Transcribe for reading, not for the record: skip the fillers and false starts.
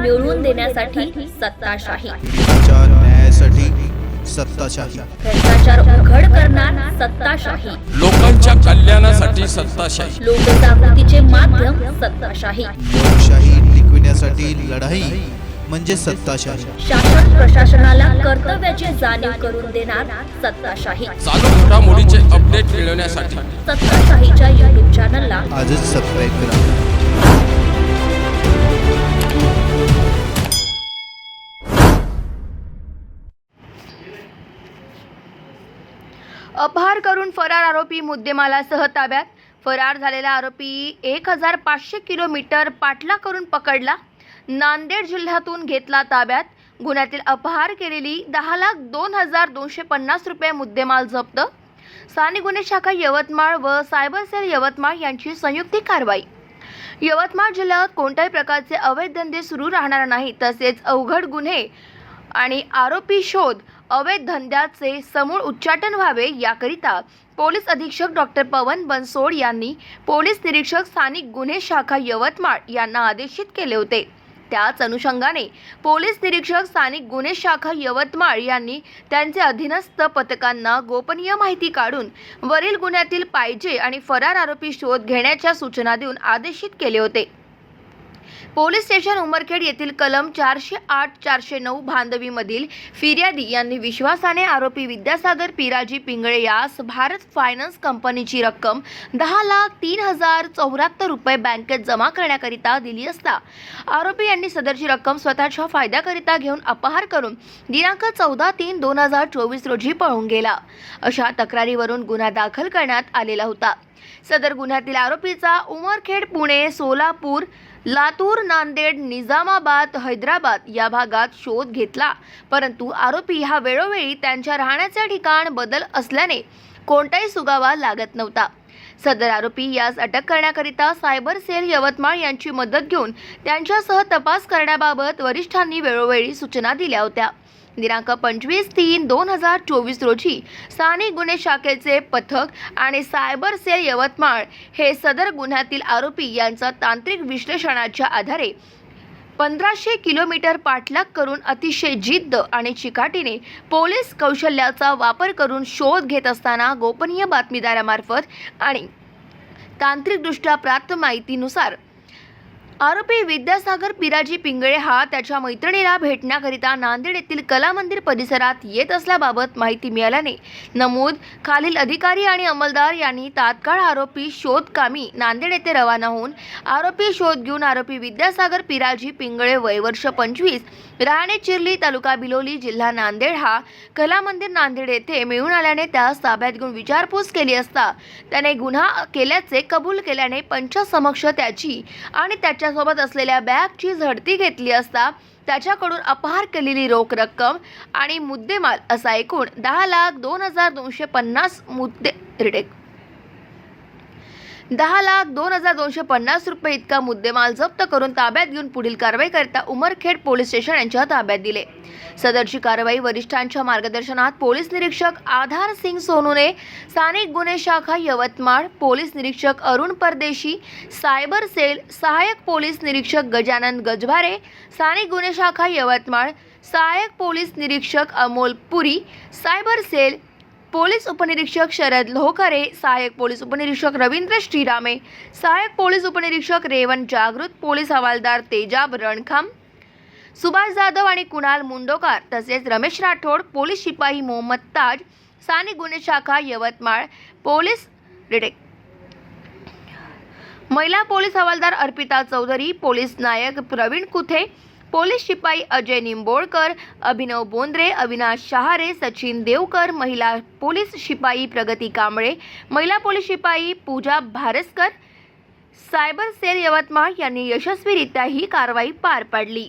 मिळवून देण्यासाठी सत्ताशाही, न्यायासाठी सत्ताशाही, भ्रष्टाचार उघड करणार सत्ताशाही, लोकांच्या कल्याणासाठी सत्ताशाही, लोकजागृतीचे माध्यम सत्ताशाही, लोकशाही टिकविण्यासाठी लढाई म्हणजे सत्ताशाही, शासन प्रशासनाला कर्तव्याची जाणीव करून देणार सत्ताशाही, चालू घडामोडीचे अपडेट मिळवण्यासाठी सत्ताशाहीच्या YouTube चॅनलला आजच सबस्क्राईब करा। अपहार करून फरार आरोपी मुद्देमालासह ताब्यात। फरार झालेला आरोपी 1500 किलोमीटर पाठलाग करून पकडला। नांदेड जिल्ह्यातून घेतला ताब्यात। गुन्ह्यातील अपहार केलेली 10,02,250 रुपये मुद्देमाल जप्त। स्थानिक गुन्हे शाखा यवतमाळ व सायबर सेल यवतमाळ यांची संयुक्त कारवाई। यवतमाळ जिल्ह्यात कोणत्याही प्रकारचे अवैध धंदे सुरू राहणार नाही, तसेच अवघड गुन्हे आणि आरोपी शोध अवैध धंद्याचे समूळ उच्चाटन व्हावे याकरिता पोलीस अधीक्षक डॉक्टर पवन बनसोड यांनी पोलीस निरीक्षक स्थानिक गुन्हे शाखा यवतमाळ यांना आदेशित केले होते। त्याच अनुषंगाने पोलीस निरीक्षक स्थानिक गुन्हे शाखा यवतमाळ यांनी त्यांचे अधीनस्थ पथकांना गोपनीय माहिती काढून वरील गुन्ह्यातील पाहिजे आणि फरार आरोपी शोध घेण्याच्या सूचना देऊन आदेशित केले होते। पोलीस स्टेशन उमरखेड येथील कलम 408-409 भांदवी मधील फिर्यादी यांनी विश्वासाने आरोपी विद्यासागर पिराजी पिंगळे यास भारत फायनान्स कंपनीची रक्कम 10,03,074 रुपये बँकेत जमा करण्याकरिता दिली असता आरोपी यांनी सदरची रक्कम स्वतःच्या फायद्याकरिता घेऊन अपहार करून दिनांक 14/3/2024 रोजी पळून गेला, अशा तक्रारीवरून गुन्हा दाखल करण्यात आलेला होता। सदर गुन्ह्यातील आरोपीचा उमरखेड, पुणे, सोलापूर, लातूर, नांदेड, निजामाबाद, हैदराबाद या भागात शोध घेतला, परंतु आरोपी हा वेळोवेळी त्यांच्या राहण्याचे ठिकाण बदल असल्याने कोणताही सुगावा लागत नव्हता। सदर आरोपी यास अटक करण्याकरिता सायबर सेल यवतमाळ यांची मदत घेऊन त्यांच्यासह तपास करण्याबाबत वरिष्ठांनी वेळोवेळी सूचना दिल्या होत्या। दिनांक 25/3/2024 रोजी स्थानिक गुन्हे शाखेचे पथक आणि सायबर सेल यवतमाळ हे सदर गुन्ह्यातील आरोपी यांचा तांत्रिक विश्लेषणाच्या आधारे 1500 किलोमीटर पाठलाग करून अतिशय जिद्द आणि चिकाटीने पोलीस कौशल्याचा वापर करून शोध घेत असताना गोपनीय बातमीदारामार्फत आणि तांत्रिकदृष्ट्या प्राप्त माहितीनुसार आरोपी विद्यासागर पिराजी पिंगळे हा त्याच्या मैत्रिणीला भेटण्याकरिता नांदेड येथील कला मंदिर परिसरात येत असल्याबाबत माहिती मिळाल्याने नमूद खालील अधिकारी आणि अंमलदार यांनी तात्काळ आरोपी शोधकामी नांदेड येथे रवाना होऊन आरोपी शोध घेऊन आरोपी विद्यासागर पिराजी पिंगळे वय वर्ष 25 राहणे चिरली तालुका बिलोली जिल्हा नांदेड हा कला मंदिर नांदेड येथे मिळून आल्याने त्यास ताब्यात घेऊन विचारपूस केली असता त्याने गुन्हा केल्याचे कबूल केल्याने पंचासमक्ष त्याची आणि त्याच्यासोबत असलेल्या बॅगची झडती घेतली असता त्याच्याकडून अपहार केलेली रोख रक्कम आणि मुद्देमाल असा एकूण 10,02,250 10,02,250 रुपये इतका मुद्देमाल जप्त करून ताब्यात घेऊन पुढील कारवाई करता उमरखेड पोलीस स्टेशन यांच्या ताब्यात दिले। सदरची कारवाई वरिष्ठांच्या मार्गदर्शनात पोलीस निरीक्षक आधार सिंग सोनूने, स्थानिक गुन्हे शाखा यवतमाळ पोलीस निरीक्षक अरुण परदेशी, सायबर सेल सहाय्यक पोलीस निरीक्षक गजानन गजभारे, स्थानिक गुन्हे शाखा यवतमाळ सहाय्यक पोलीस निरीक्षक अमोल पुरी, सायबर सेल पोलीस उपनिरीक्षक शरद लोहकरे, सहाय्यक पोलीस उपनिरीक्षक रवींद्र श्रीरामे, सहाय्यक पोलीस उपनिरीक्षक रेवण जागृत, पोलीस हवालदार तेजाब रणखाम, सुभाष जाधव आणि कुणाल मुंडोकार तसेच रमेश राठोड, पोलीस शिपाई मोहम्मद ताज, स्थानिक गुन्हे शाखा यवतमाळ पोलीस महिला पोलीस हवालदार अर्पिता चौधरी, पोलीस नायक प्रवीण कुथे, पोलीस शिपाई अजय निंबोळकर, अभिनव बोंद्रे, अविनाश शहारे, सचिन देवकर, महिला पोलीस शिपाई प्रगती कांबळे, महिला पोलीस शिपाई पूजा भारसकर, सायबर सेल यवतमाळ यांनी यशस्वीरित्या ही कारवाई पार पाडली।